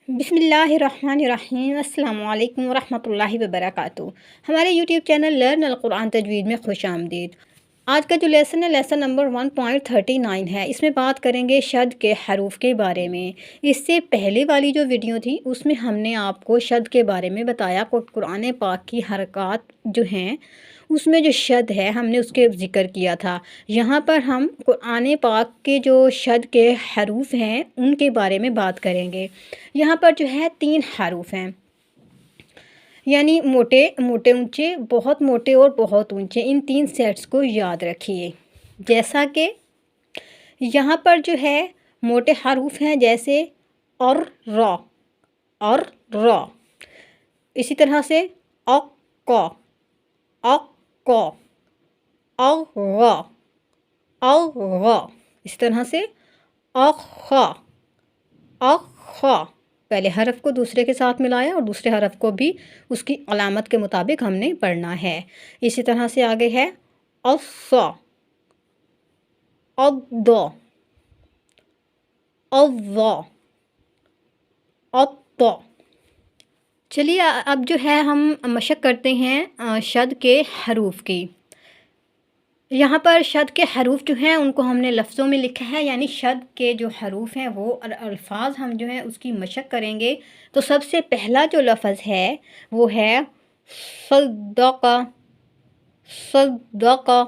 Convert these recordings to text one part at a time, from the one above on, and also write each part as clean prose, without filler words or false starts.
बिस्मिल्लाहिर्रहमानिर्रहीम। अस्सलाम वालेकुम वरहमतुल्लाहि वबरकातुहू। हमारे यूट्यूब चैनल लर्न अल कुरान तजवीद में खुश आमदीद। आज का जो लेसन है, लेसन नंबर 1.39 है। इसमें बात करेंगे शद के हरूफ के बारे में। इससे पहले वाली जो वीडियो थी उसमें हमने आपको शद के बारे में बताया। कुरान पाक की हरकत जो हैं उसमें जो शद है हमने उसके ज़िक्र किया था। यहाँ पर हम कुरान पाक के जो शद के हरूफ हैं उनके बारे में बात करेंगे। यहाँ पर जो है 3 हरूफ हैं, यानी मोटे मोटे ऊंचे, बहुत मोटे और बहुत ऊंचे। इन 3 सेट्स को याद रखिए। जैसा कि यहाँ पर जो है मोटे हरूफ हैं, जैसे और रॉ और रॉ। इसी तरह से अक क औ ग। इस तरह से अख पहले हरफ को दूसरे के साथ मिलाया और दूसरे हरफ को भी उसकी अलामत के मुताबिक हमने पढ़ना है। इसी तरह से आगे है अस, अद, अव्व, अत्त। चलिए अब जो है हम मशक करते हैं शद के हरूफ की। यहाँ पर शद के हरूफ जो हैं उनको हमने लफ्ज़ों में लिखा है, यानी शद के जो हरूफ हैं वो अल्फाज हम जो हैं उसकी मशक करेंगे। तो सबसे पहला जो लफ्ज़ है वो है सद्दक़ा। सद्दक़ा,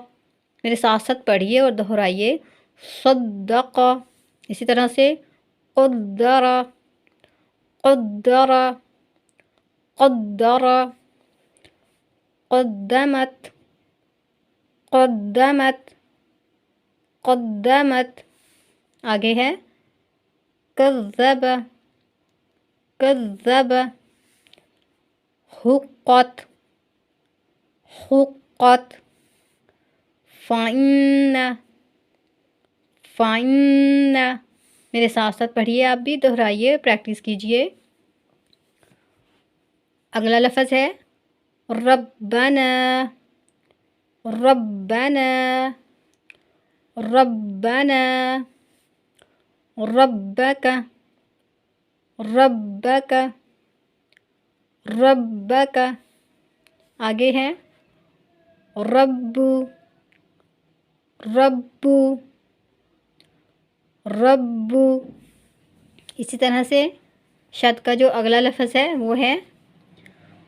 मेरे साथ साथ पढ़िए और दोहराइए। सद्दक़ा। इसी तरह से क़द्दरा, क़द्दरा, क़द्दरा, क़द्दमत, क़द्दमत, क़द्दमत। आगे है कज़्ज़ब, कज़्ज़ब, हुक़्क़त, हुक़्क़त, फ़इन्न, फ़इन्न। मेरे साथ साथ पढ़िए, आप भी दोहराइए, प्रैक्टिस कीजिए। अगला लफ्ज़ है रब्बना, रब्बना, रब्बना, रब्बक, रब्बक, रब्बक। आगे है रब्बु, रब्बु, रब्बु। इसी तरह से शद का जो अगला लफ्ज़ है वो है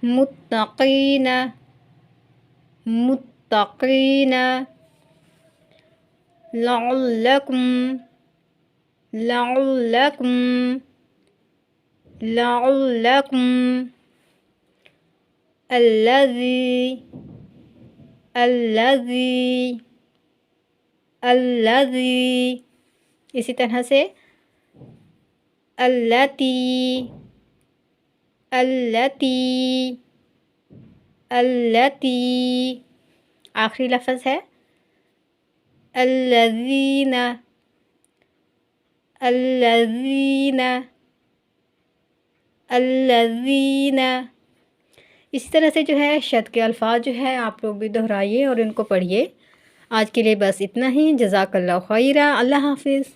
मुत्तक़ीना, मुत्तक़ीना, लअल्लकुम, लअल्लकुम, लअल्लकुम, अल्लज़ी, अल्लज़ी, अल्लज़ी। इसी तरह से अल्लती, अल्लती, अल्लती। आखिरी लफ्ज़ है अल्लज़ीना, अल्लज़ीना, अल्लज़ीना। इसी तरह से जो है शद के अल्फाज जो है आप लोग भी दोहराइए और इनको पढ़िए। आज के लिए बस इतना ही। जज़ाकल्लाहु खैरा। अल्लाह हाफ़िज़।